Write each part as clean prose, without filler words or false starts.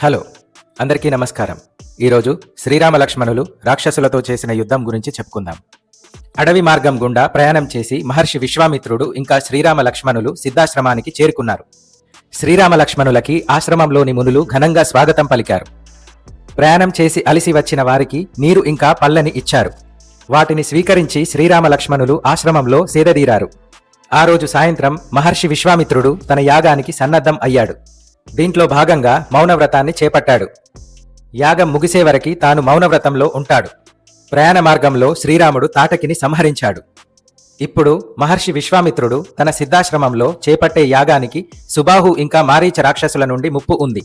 Hello, అందరికీ నమస్కారం. ఈరోజు శ్రీరామ లక్ష్మణులు రాక్షసులతో చేసిన యుద్ధం గురించి చెప్పుకుందాం. అడవి మార్గం గుండా ప్రయాణం చేసి మహర్షి విశ్వామిత్రుడు ఇంకా శ్రీరామ లక్ష్మణులు సిద్ధాశ్రమానికి చేరుకున్నారు. శ్రీరామ లక్ష్మణులకి ఆశ్రమంలోని మునులు ఘనంగా స్వాగతం పలికారు. ప్రయాణం చేసి అలిసి వచ్చిన వారికి నీరు ఇంకా పళ్ళని ఇచ్చారు. వాటిని స్వీకరించి శ్రీరామ లక్ష్మణులు ఆశ్రమంలో సేదదీరారు. ఆ రోజు సాయంత్రం మహర్షి విశ్వామిత్రుడు తన యాగానికి సన్నద్ధం అయ్యాడు. దీంట్లో భాగంగా మౌనవ్రతాన్ని చేపట్టాడు. యాగం ముగిసే వరకు తాను మౌనవ్రతంలో ఉంటాడు. ప్రయాణ మార్గంలో శ్రీరాముడు తాటకిని సంహరించాడు. ఇప్పుడు మహర్షి విశ్వామిత్రుడు తన సిద్ధాశ్రమంలో చేపట్టే యాగానికి సుబాహు ఇంకా మారీచ రాక్షసుల నుండి ముప్పు ఉంది.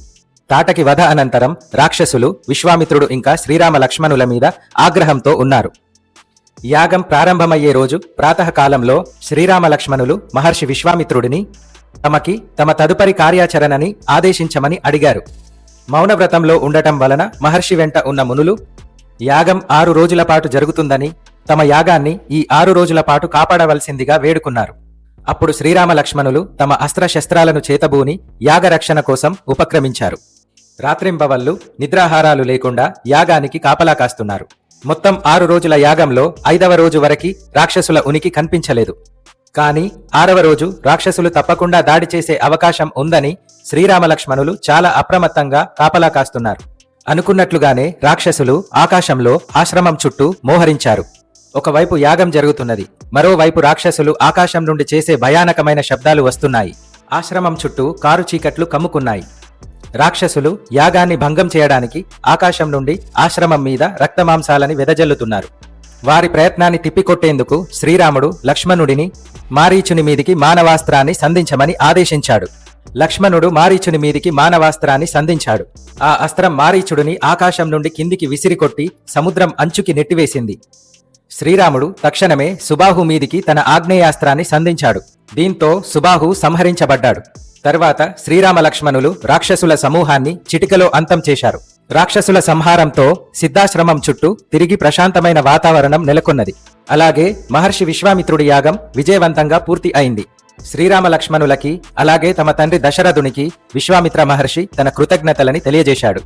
తాటకి వధ అనంతరం రాక్షసులు విశ్వామిత్రుడు ఇంకా శ్రీరామ లక్ష్మణుల మీద ఆగ్రహంతో ఉన్నారు. యాగం ప్రారంభమయ్యే రోజు ప్రాతకాలంలో శ్రీరామ లక్ష్మణులు మహర్షి విశ్వామిత్రుడిని తమ తదుపరి కార్యాచరణని ఆదేశించమని అడిగారు. మౌనవ్రతంలో ఉండటం వలన మహర్షి వెంట ఉన్న మునులు యాగం 6 రోజుల పాటు జరుగుతుందని, తమ యాగాన్ని ఈ 6 రోజుల పాటు కాపాడవలసిందిగా వేడుకున్నారు. అప్పుడు శ్రీరామ లక్ష్మణులు తమ అస్త్రశస్త్రాలను చేతబూని యాగరక్షణ కోసం ఉపక్రమించారు. రాత్రింబవళ్లు నిద్రాహారాలు లేకుండా యాగానికి కాపలా కాస్తున్నారు. మొత్తం 6 రోజుల యాగంలో 5వ రోజు వరకు రాక్షసుల ఉనికి కనిపించలేదు. కానీ 6వ రోజు రాక్షసులు తప్పకుండా దాడి చేసే అవకాశం ఉందని శ్రీరామ లక్ష్మణులు చాలా అప్రమత్తంగా కాపలా కాస్తున్నారు. అనుకున్నట్లుగానే రాక్షసులు ఆకాశంలో ఆశ్రమం చుట్టూ మోహరించారు. ఒకవైపు యాగం జరుగుతున్నది, మరోవైపు రాక్షసులు ఆకాశం నుండి చేసే భయానకమైన శబ్దాలు వస్తున్నాయి. ఆశ్రమం చుట్టూ కారు చీకట్లు కమ్ముకున్నాయి. రాక్షసులు యాగాన్ని భంగం చేయడానికి ఆకాశం నుండి ఆశ్రమం మీద రక్తమాంసాలని వెదజల్లుతున్నారు. వారి ప్రయత్నాన్ని తిప్పికొట్టేందుకు శ్రీరాముడు లక్ష్మణుడిని మారీచుని మీదికి మానవాస్త్రాన్ని సంధించమని ఆదేశించాడు. లక్ష్మణుడు మారీచుని మీదికి మానవాస్త్రాన్ని సంధించాడు. ఆ అస్త్రం మారీచుడిని ఆకాశం నుండి కిందికి విసిరికొట్టి సముద్రం అంచుకి నెట్టివేసింది. శ్రీరాముడు తక్షణమే సుబాహు మీదికి తన ఆగ్నేయాస్త్రాన్ని సంధించాడు. దీంతో సుబాహు సంహరించబడ్డాడు. తర్వాత శ్రీరామ లక్ష్మణులు రాక్షసుల సమూహాన్ని చిటికలో అంతం చేశారు. రాక్షసుల సంహారంతో సిద్ధాశ్రమం చుట్టూ తిరిగి ప్రశాంతమైన వాతావరణం నెలకొన్నది. అలాగే మహర్షి విశ్వామిత్రుడి యాగం విజయవంతంగా పూర్తి అయింది. శ్రీరామ లక్ష్మణులకి అలాగే తమ తండ్రి దశరథునికి విశ్వామిత్ర మహర్షి తన కృతజ్ఞతలని తెలియజేశాడు.